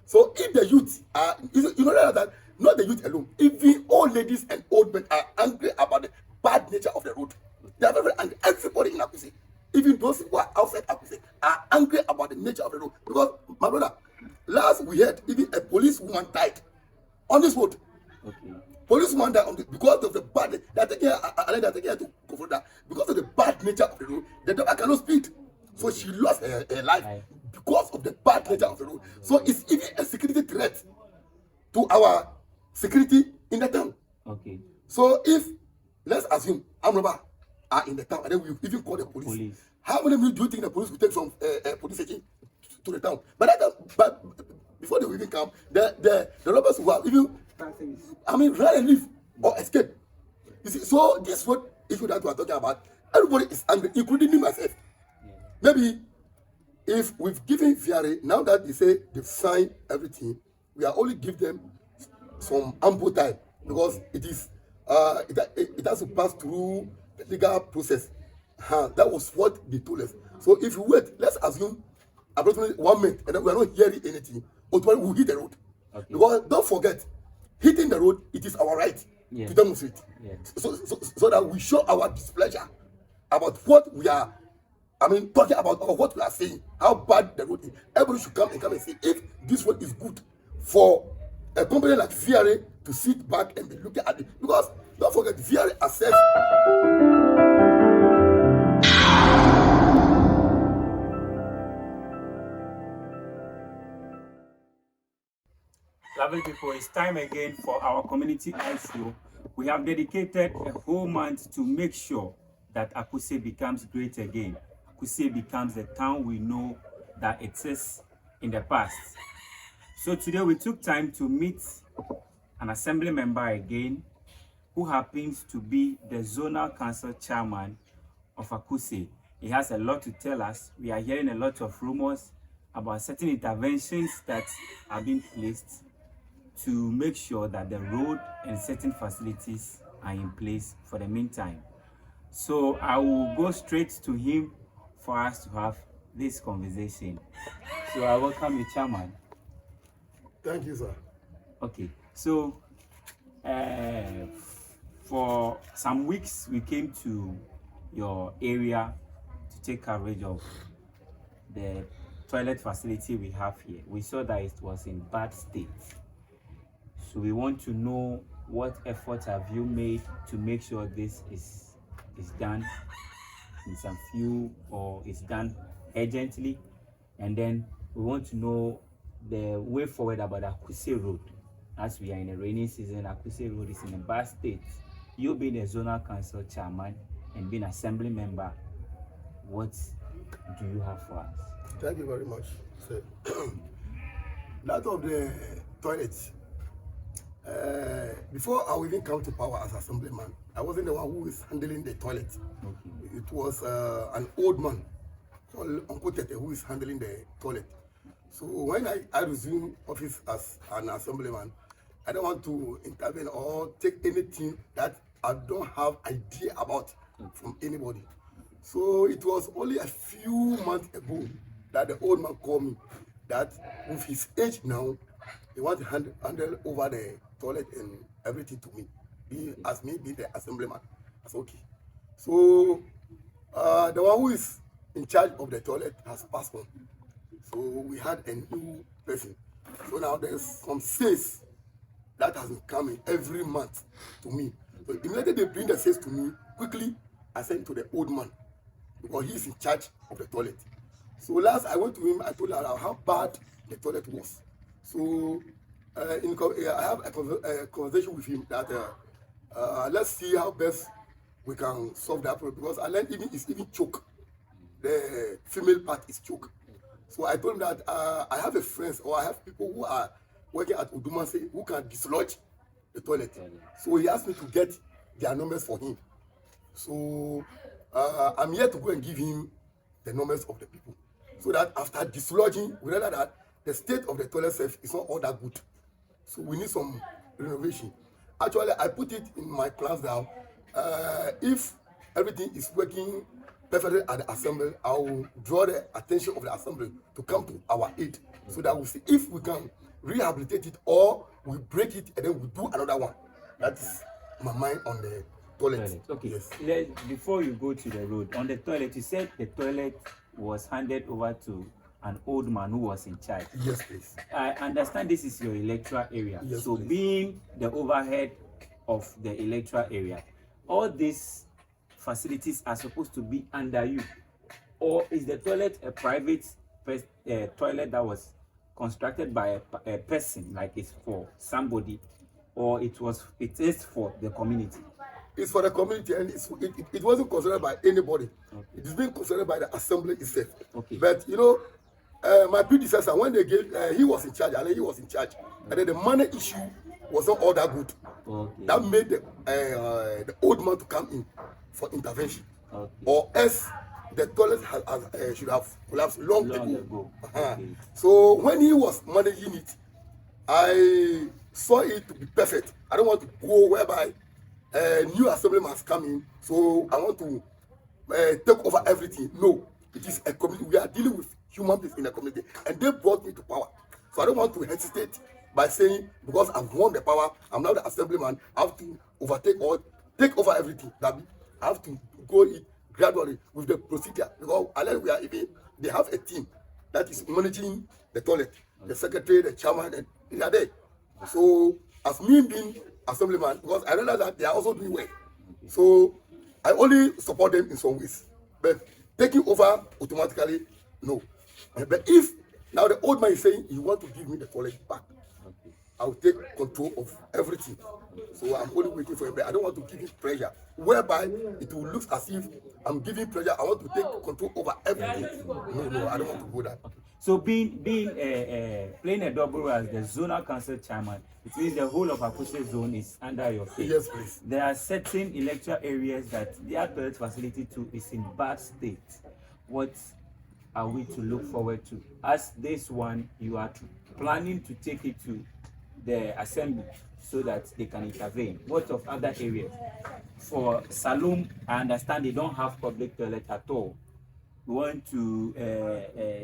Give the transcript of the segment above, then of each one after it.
So if the youth are, you know that not the youth alone, even old ladies and old men are angry about the bad nature of the road. They are very angry. Everybody in Akuse, even those who are outside Akuse, are angry about the nature of the road. Because, my brother, last we heard, even a policewoman died on this road. Okay. Policewoman died on this because of the bad. They are taking her to confront that. Because of the bad nature of the road, the driver cannot speed. So she lost her life because of the bad nature of the road. So it's even a security threat to our security in the town. Okay. So if, let's assume, armed robbers are in the town and then we even call the police. How many minutes do you think the police will take from police station to the town? But before they will even come, the robbers will have even, run and leave or escape. You see, so this is what issue that we are talking about. Everybody is angry, including me myself. Maybe if we've given VRA, now that they say they've signed everything, we are only give them some ample time because it is it has to pass through the legal process. That was what they told us. So if you wait, let's assume approximately 1 minute and then we are not hearing anything, ultimately we'll hit the road. Okay. Because don't forget, hitting the road, it is our right to demonstrate. So that we show our displeasure about what we are talking about or what we are saying, how bad the road is. Everybody should come and see if this road is good for a company like VRA to sit back and be looking at it. Because don't forget, VRA assess. Lovely people, it's time again for our community eye show. We have dedicated a whole month to make sure that Akuse becomes great again. Akuse becomes the town we know that it is in the past. So today we took time to meet an assembly member again who happens to be the zonal council chairman of Akuse. He has a lot to tell us. We are hearing a lot of rumors about certain interventions that are being placed to make sure that the road and certain facilities are in place for the meantime. So I will go straight to him for us to have this conversation. So I welcome you, Chairman. Thank you, sir. Okay, so for some weeks we came to your area to take coverage of the toilet facility we have here. We saw that it was in bad state. So we want to know what efforts have you made to make sure this is done in some few or is done urgently, and then we want to know the way forward about Akuse Road. As we are in a rainy season, Akuse Road is in a bad state. You being a zonal council chairman and being assembly member, what do you have for us? Thank you very much, sir. That of the toilets. Before I even come to power as assemblyman, I wasn't the one who is handling the toilet. Okay. It was an old man called Uncle Tete who is handling the toilet. So when I resume office as an assemblyman, I don't want to intervene or take anything that I don't have idea about from anybody. So it was only a few months ago that the old man called me that with his age now, he wants to handle over the toilet and everything to me. Being the assemblyman. That's okay. So the one who is in charge of the toilet has passed on. So we had a new person. So now there's some sales that has been coming every month to me. So immediately they bring the sales to me, quickly I send to the old man because he is in charge of the toilet. So last I went to him, I told her how bad the toilet was. So I have a conversation with him that let's see how best we can solve that problem, because I learned it's even choke. The female part is choke. So I told him that I have a friend or I have people who are working at Udumase who can dislodge the toilet. So he asked me to get their numbers for him. So I'm here to go and give him the numbers of the people, so that after dislodging, we realize that the state of the toilet safe is not all that good. So we need some renovation. Actually, I put it in my plans now. If everything is working perfectly at the assembly, I will draw the attention of the assembly to come to our aid, so that we see if we can rehabilitate it, or we break it and then we do another one. That is my mind on the toilet. Okay. Yes. Before you go to the road, on the toilet, you said the toilet was handed over to an old man who was in charge. Yes, please. I understand this is your electoral area. Yes, so please. Being the overhead of the electoral area, all these facilities are supposed to be under you, or is the toilet a private toilet that was constructed by a person, like it's for somebody, or it is for the community? It's for the community, and it wasn't considered by anybody. Okay. It is being considered by the assembly itself. Okay. But you know, my predecessor, when they gave, he was in charge, and he was in charge, and then the money issue was not all that good. Okay. That made the old man to come in for intervention. Okay. Or else the toilet should have collapsed long ago. Okay. So when he was managing it, I saw it to be perfect. I don't want to go whereby new assemblyman has come in, so I want to take over everything. No, it is a community. We are dealing with human beings in a community, and they brought me to power. So I don't want to hesitate by saying, because I've won the power, I'm now the assemblyman, I have to overtake or take over everything. I have to go it gradually with the procedure, because we are even, they have a team that is managing the toilet, the secretary, the chairman, and they are there. So as me being assemblyman, because I realize that they are also doing well, so I only support them in some ways, but taking over automatically, no. But if now the old man is saying he want to give me the toilet back, I will take control of everything. So I'm only waiting for him, but I don't want to give him pressure, whereby it will look as if I'm giving pressure. I want to take control over everything. No, I don't want to go that. So playing a double role as the zonal council chairman, it means the whole of Akuse zone is under your feet. Yes, please. There are certain electoral areas that their toilet facility too is in bad state. What are we to look forward to? As this one, you are planning to take it to the assembly so that they can intervene. What of other areas? For Salum, I understand they don't have public toilet at all. We want to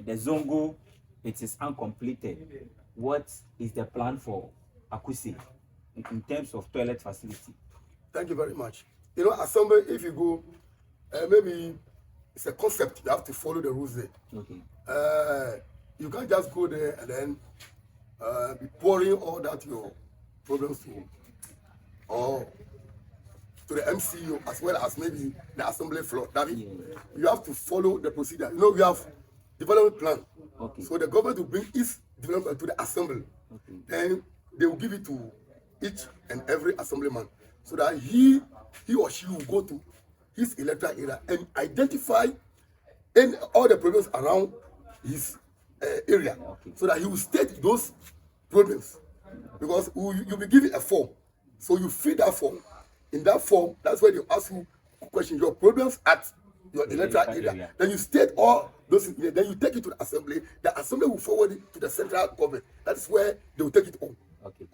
the Zongo, it is uncompleted. What is the plan for Akuse in terms of toilet facility? Thank you very much. You know, assembly, if you go, maybe it's a concept, you have to follow the rules there. Okay. You can't just go there and then be pouring all that your problems to, or to the MCU, as well as maybe the assembly floor. You have to follow the procedure. You know, we have development plan. Okay. So the government will bring its development to the assembly. Okay. Then they will give it to each and every assemblyman, so that he or she will go to his electoral area and identify all the problems around his area, so that he will state those problems. Because you'll be given a form, so you fill that form. In that form, that's where they ask you questions, your problems at your electoral area. Then you state all those, then you take it to the assembly. The assembly will forward it to the central government. That's where they will take it on. Okay.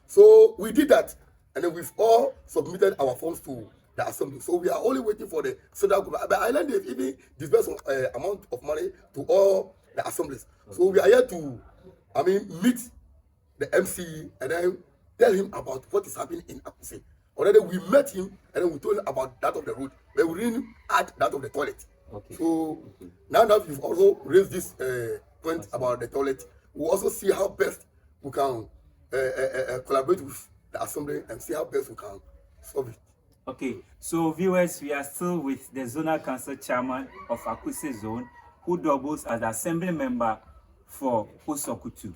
So we did that, and then we've all submitted our forms to the assembly. So we are only waiting for the central government. But Ireland, they've even disbursed amount of money to all the assemblies. Okay. So we are here to, meet the MC and then tell him about what is happening in Akuse. Already we met him and then we told him about that of the road, but we didn't add that of the toilet. Okay. So now that you've also raised this point about the toilet, we'll also see how best we can collaborate with the assembly and see how best we can solve it. Okay, so viewers, we are still with the zonal council chairman of Akuse zone, who doubles as assembly member for Osokutu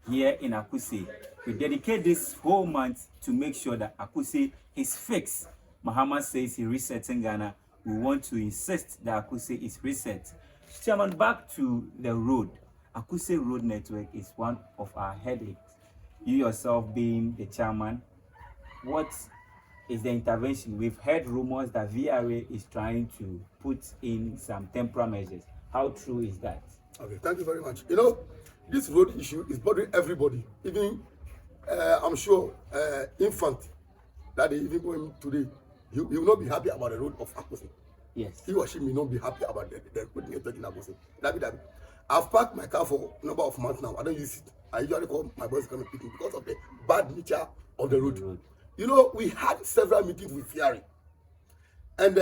here in Akuse. We dedicate this whole month to make sure that Akuse is fixed. Muhammad says he resets in Ghana. We want to insist that Akuse is reset. Chairman, back to the road. Akuse road network is one of our headaches. You yourself being the chairman, what is the intervention? We've heard rumors that VRA is trying to put in some temporary measures. How true is that? Okay, thank you very much. You know, this road issue is bothering everybody. Even, I'm sure, infant that is even going today, he will not be happy about the road of Akuse. Yes. He or she may not be happy about the road network in Akuse. I've parked my car for a number of months now. I don't use it. I usually call my boys to come and pick me because of the bad nature of the road. You know, we had several meetings with VRA, and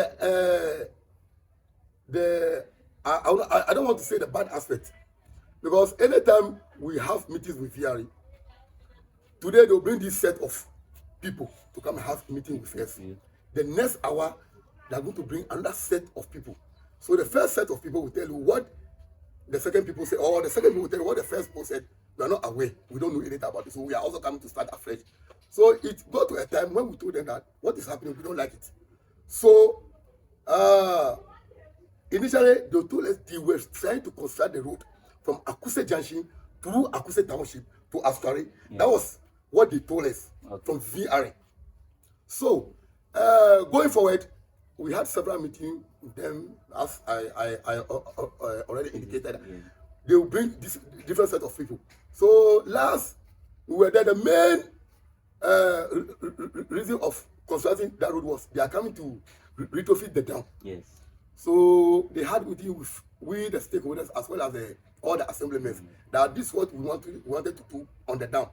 I don't want to say the bad aspect, because anytime we have meetings with VRA, today they'll bring this set of people to come and have a meeting with us. The next hour, they're going to bring another set of people. So the first set of people will tell you what the second people say, or the second people will tell you what the first people said. We are not aware. We don't know anything about it. So we are also coming to start afresh. So it got to a time when we told them that what is happening, we don't like it. So initially, they told us they were trying to construct the road from Akuse Junction through Akuse Township to Asukari. That was what they told us from VRA. So going forward, we had several meetings with them, as I already indicated. They will bring this different set of people. So last, we were there. The main reason of constructing that road was they are coming to retrofit the dam. Yes. So they had meeting with the stakeholders as well as all the assemblymen that this is what we wanted to do on the dam.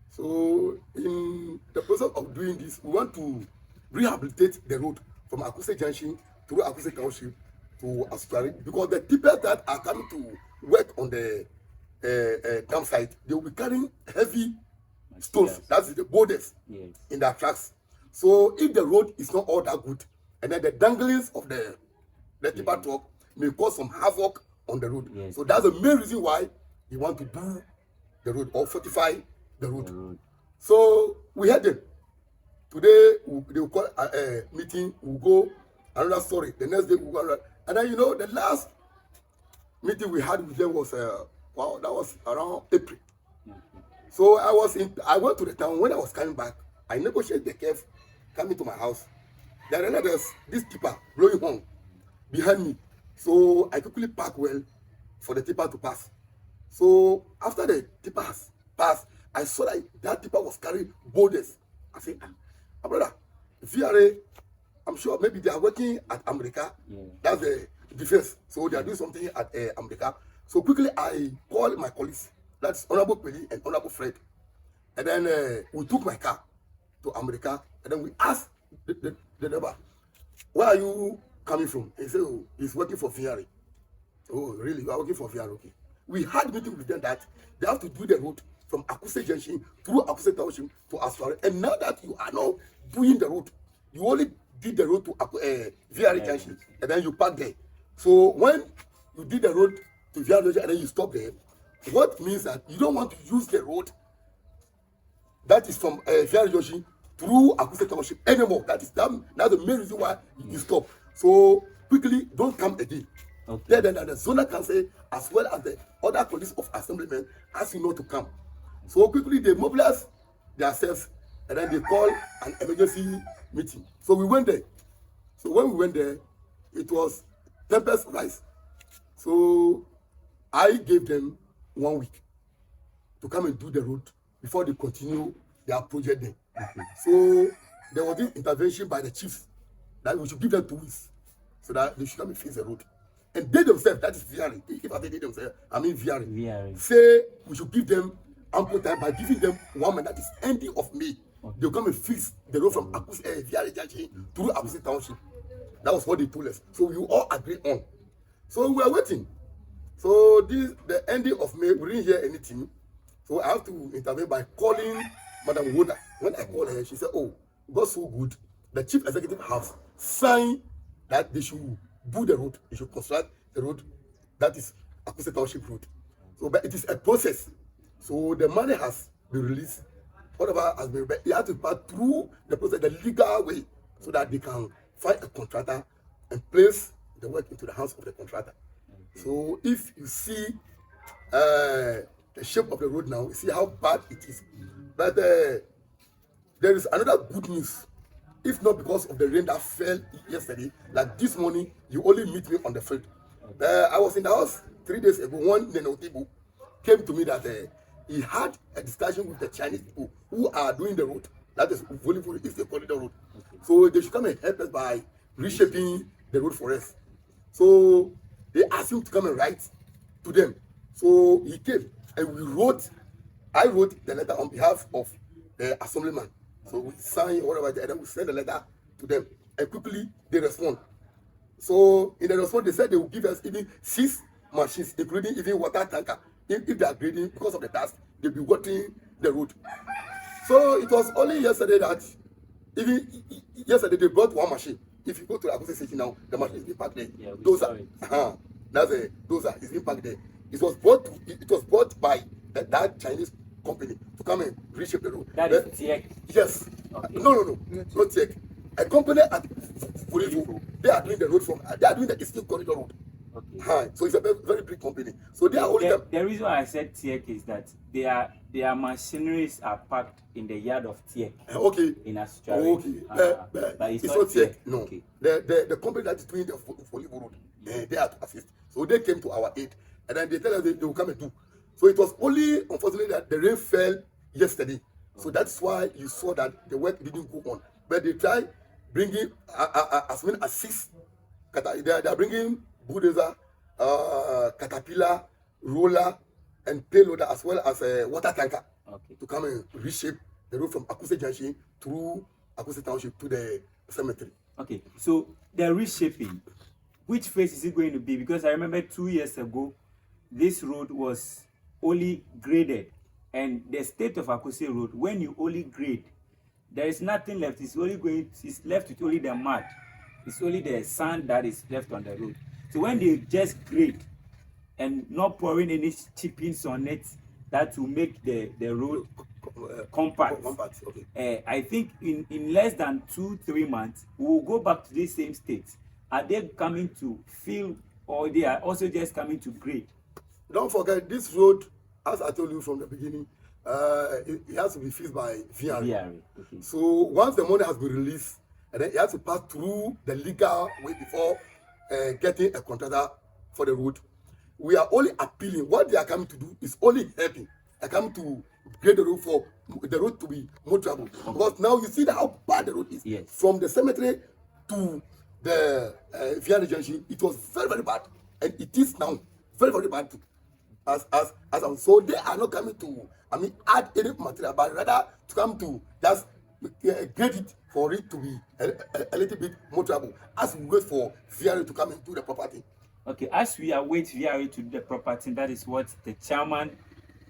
So in the process of doing this, we want to rehabilitate the road from Akuse Junction through Akuse Township to Asukari, because the tippers that are coming to work on the dam site, they will be carrying heavy stones, that's the boulders, in their tracks. So if the road is not all that good, and then the danglings of the tipper truck may cause some havoc on the road. So that's the main reason why we want to do the road or fortify the road. So we had them. Today they will call a meeting, we'll go another story. The next day we'll go another. And then, you know, the last meeting we had with them was wow, that was around April. So I went to the town. When I was coming back, I negotiated the curve coming to my house. Then there's this tipper blowing horn behind me. So I quickly park well for the tipper to pass. So after the tipper has passed, I saw that tipper was carrying boulders. I said, brother, VRA, I'm sure maybe they are working at America. That's the defense. So they are doing something at America. So quickly I called my colleagues. That's Honorable Peli and Honorable Fred. And then we took my car to America. And then we asked the neighbor, where are you coming from? He said, oh, he's working for VRA. Oh, really? You are working for VRA? Okay. We had meeting with them that they have to do the road from Akuse Junction through Akuse Township to Asukari. And now that you are now doing the road, you only did the road to VRA Junction, and then you park there. So when you did the road to VRA Junction and then you stop there, what means that you don't want to use the road that is from VRA Junction through Akuse Township anymore. That's the main reason why you stop. So quickly, don't come again. Okay. Then the zonal council as well as the other colleagues of assemblymen ask you not to come. So quickly they mobilize themselves and then they call an emergency meeting. So we went there. So when we went there, it was tempest rise. So I gave them 1 week to come and do the road before they continue their project there. So there was this intervention by the chiefs that we should give them 2 weeks so that they should come and fix the road. And they themselves, that is VRA, if I say they themselves, I mean VRA, say we should give them ample time by giving them 1 month, that is ending of May. They'll come and fix the road from Akuse VRA Junction through Akuse Township. That was what they told us. So we all agreed on. So we were waiting. So the ending of May, we didn't hear anything. So I have to intervene by calling Madam Woda. When I called her, she said, oh, God so good. The chief executive has signed that they should do the road, they should construct the road, that is Akuse Township Road. So, but it is a process. So the money has been released, whatever has been, but you have to pass through the process, the legal way, so that they can find a contractor and place the work into the hands of the contractor. So if you see the shape of the road now, you see how bad it is. But there is another good news. If not because of the rain that fell yesterday, like this morning, you only meet me on the field. I was in the house 3 days ago. One Nenotibu came to me that he had a discussion with the Chinese people who are doing the road. That is Volleyball is the corridor road. So they should come and help us by reshaping the road for us. So they asked him to come and write to them. So he came and we wrote I wrote the letter on behalf of the assemblyman. So we sign whatever, and then we send the letter to them, and quickly they respond. So in the response, they said they will give us even 6 machines, including even water tanker. If they are grading because of the dust, they'll be watering the road. So it was only yesterday that even yesterday they brought 1 machine. If you go to the Akuse station now, the machine is being packed there. Yeah, Those are it's being packed there. It was bought by that Chinese company to come and reshape the road. That is TIEC. Yes. Okay. No, not TIEC. A company at Fulifu, they are doing the road they are doing the Eastern Corridor Road. Okay. So it's a very, very big company. So they are only the reason why I said TIEC is that their machineries are packed in the yard of TIEC. Okay. In Australia. Okay. But it's not not TIEC. TIEC. No. Okay. The company that is doing the Fulifu Road, they are to assist. So they came to our aid, and then they tell us they will come and do. So it was only unfortunately that the rain fell yesterday. So that's why you saw that the work didn't go on. But they tried bringing as many as 6. They are bringing bulldozer, caterpillar, roller, and payloader, as well as a water tanker, to come and reshape the road from Akuse Junction through Akuse Township to the cemetery. Okay, so the reshaping, which phase is it going to be? Because I remember 2 years ago, this road was only graded, and the state of Akuse Road, when you only grade, there is nothing left. It's left with only the mud. It's only the sand that is left on the road. So when they just grade and not pouring any chippings on it, that will make the road compact. Okay. I think in less than 2-3 months, we will go back to the same state. Are they coming to fill, or they are also just coming to grade? Don't forget, this road, as I told you from the beginning, it has to be fixed by VRA. Okay. So once the money has been released, and then it has to pass through the legal way before getting a contractor for the road. We are only appealing. What they are coming to do is only helping. They are coming to grade the road for the road to be more travel. Because now you see how bad the road is. Yes. From the cemetery to the VRA junction, it was very, very bad. And it is now very, very bad too. So they are not coming to, add any material, but rather to come to just grade it for it to be a little bit more trouble as we wait for VRA to come and do the property. Okay, as we await VRA to do the property, that is what the chairman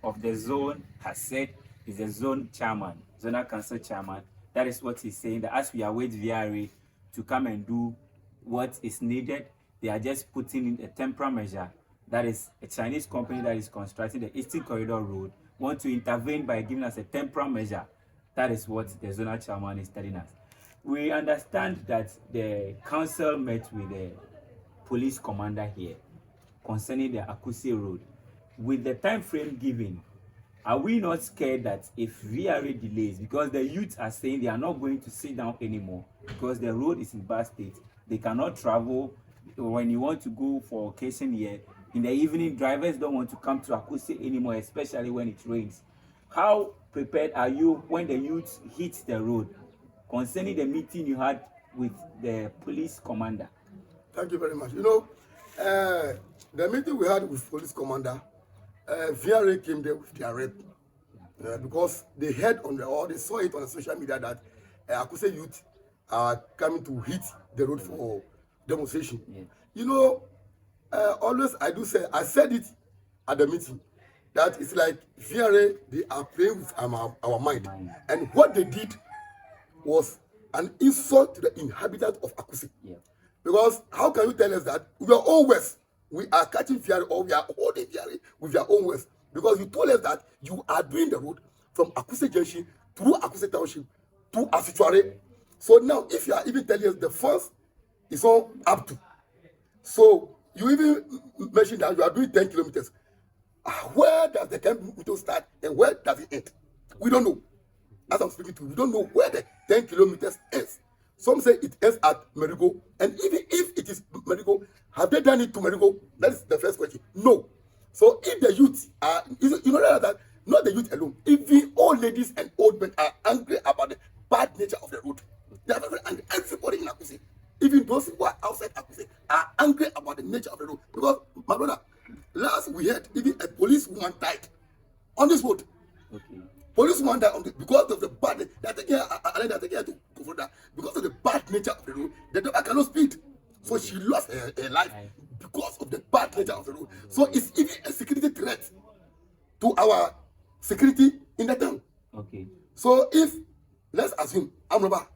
of the zone has said. Is the zone chairman, zonal council chairman. That is what he's saying, that as we await VRA to come and do what is needed, they are just putting in a temporary measure. That is a Chinese company that is constructing the Eastern Corridor Road, want to intervene by giving us a temporary measure. That is what the zonal chairman is telling us. We understand that the council met with the police commander here concerning the Akuse Road. With the time frame given, are we not scared that if VRA delays, because the youth are saying they are not going to sit down anymore because the road is in bad state, they cannot travel. When you want to go for occasion here, in the evening, drivers don't want to come to Akuse anymore, especially when it rains. How prepared are you when the youth hit the road? Concerning the meeting you had with the police commander. Thank you very much. You know, the meeting we had with police commander, VRA came there with their rep because they heard they saw it on the social media that Akuse youth are coming to hit the road for demonstration. Yeah. You know, always I said it at the meeting that it's like VRA, they are playing with our mind. And what they did was an insult to the inhabitants of Akuse. Yeah. Because how can you tell us that we are all West? We are catching VRA, or we are holding VRA with your own West? Because you told us that you are doing the road from Akuse Junction through Akuse Township to Asituare. So now, if you are even telling us the funds is all up to, so you even mentioned that you are doing 10 kilometers. Where does the 10 kilometers start and where does it end? We don't know. As I'm speaking to you, we don't know where the 10 kilometers ends. Some say it ends at Marigo, and even if it is Marigo, have they done it to Marigo? That is the first question. No. So if the youth are, you know that not the youth alone, even old ladies and old men are angry about the bad nature of the road. They are very angry. Everybody in Akuse, even those who are outside Akuse, are angry about the nature of the road. Because, my brother, last we heard, even a police woman died on this road. Okay. Policeman that because of the bad, they're taking her to further. Because of the bad nature of the road, the driver cannot speed. So she lost her life because of the bad nature of the road. So it's even a security threat to our security in the town. Okay. So if, let's assume, armed robbers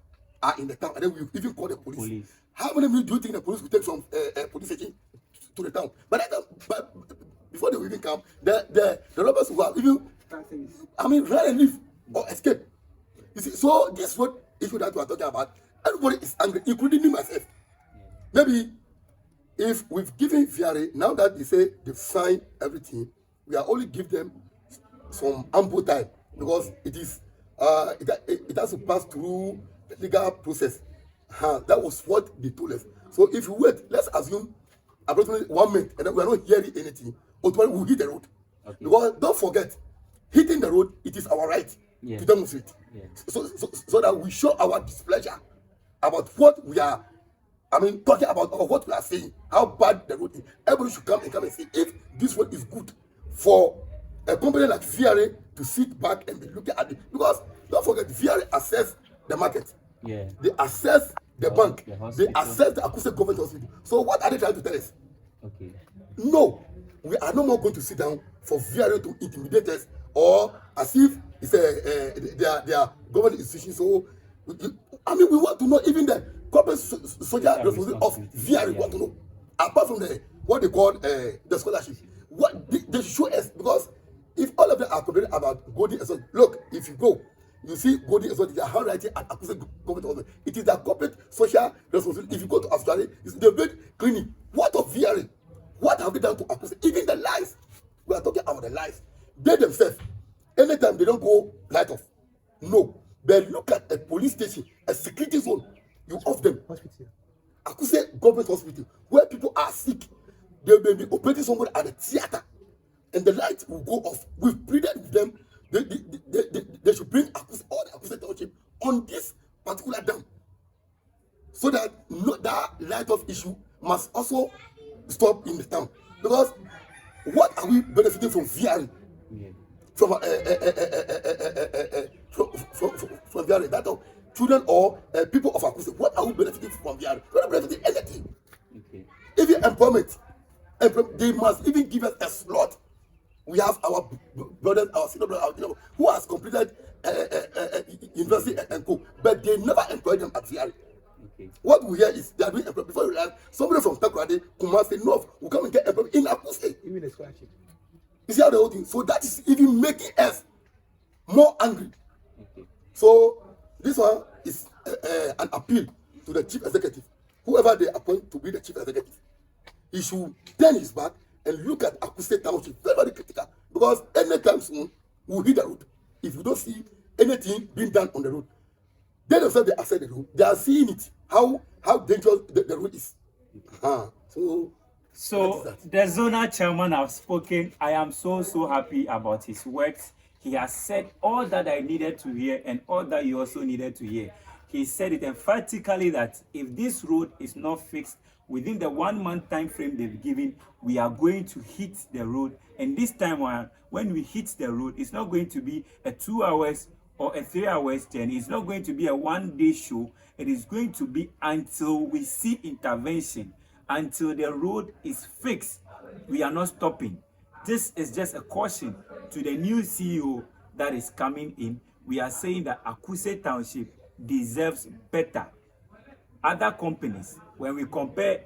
are in the town and then we even call the police. How many minutes do you think the police will take from police station to the town? But before they will even come, the robbers will have even, run and leave or escape. You see, so this is what issue that we are talking about. Everybody is angry, including me myself. Maybe if we've given VRA, now that they say they've signed everything, we are only give them some ample time because it is it has to pass through the legal process. That was what they told us. So if you wait, let's assume approximately 1 minute and then we are not hearing anything, ultimately we'll hit the road. Okay. Because don't forget, hitting the road, it is our right to demonstrate. So that we show our displeasure about what we are talking about or what we are saying, how bad the road is. Everybody should come and say if this road is good for a company like VRA to sit back and be looking at it. Because don't forget, VRA assess the market. Yeah. They assess the bank. They assess the Akuse government hospital. So what are they trying to tell us? Okay. No, we are no more going to sit down for VRA to intimidate us or as if it's their government institution. So we want to know even the corporate social responsibility of VRA. Want to know apart from what they call the scholarship. What they show us, because if all of them are complaining about golden exhaust, look, if you go, you see golden exhaust, they are handwriting at Akuse government also. It is their corporate social responsibility. If you go to Australia, it's the big clinic. What of VRA? What have they done to Akuse? Even the lives. We are talking about the lives. They themselves, anytime they don't go light off. No. But look at a police station, a security zone. You off them. Hospital. Akuse government hospital, where people are sick. They may be operating somewhere at the theater, and the light will go off. We've pleaded with them. They should bring all the Akuse township on this particular dam, so that that light off issue must also stop in the town. Because what are we benefiting from VRA? From VRA, that of children or people of Akuse. What are we benefiting from VRA? We're not benefiting anything. Okay. Even employment. They must even give us a slot. We have our brothers, our senior brothers, who has completed university and co, but they never employ them at VRA. Okay. What we hear is they are being employed. Before you realize, somebody from Takoradi, Kumasi, North, will come and get employed in Akuse. Even a scholarship. You see how the whole thing? So that is even making us more angry. Okay. So this one is an appeal to the chief executive, whoever they appoint to be the chief executive. He should turn his back and look at Akuse Township, very, very critical. Because anytime soon, we'll hit the road. If you don't see anything being done on the road, they themselves, they accept the road. They are seeing it, how dangerous the road is. So the zonal chairman has spoken. I am so happy about his words. He has said all that I needed to hear and all that you also needed to hear. He said it emphatically that if this road is not fixed within the 1 month time frame they've given, we are going to hit the road. And this time when we hit the road, it's not going to be a 2 hours or a 3 hours journey. It's not going to be a 1 day show. It is going to be until we see intervention, until the road is fixed. We are not stopping. This is just a caution to the new CEO that is coming in. We are saying that Akuse Township deserves better. Other companies, when we compare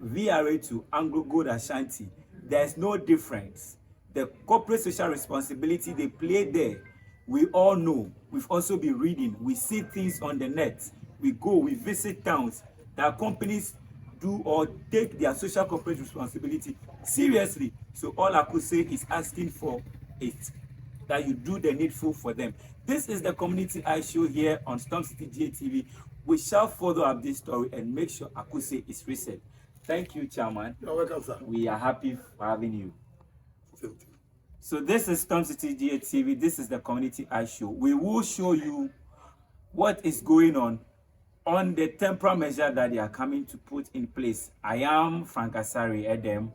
VRA to Anglo Gold Ashanti, there's no difference. The corporate social responsibility they play there, we all know. We've also been reading. We see things on the net. We go, we visit towns that companies do or take their social corporate responsibility seriously. So all Akuse is asking for is that you do the needful for them. This is the Community Eye Show here on Storm City GATV. We shall follow up this story and make sure Akuse is reset. Thank you, Chairman. You're welcome, sir. We are happy for having you. So this is Storm City GATV. This is the Community Eye Show. We will show you what is going on the temporary measure that they are coming to put in place. I am Frank Asari Edem.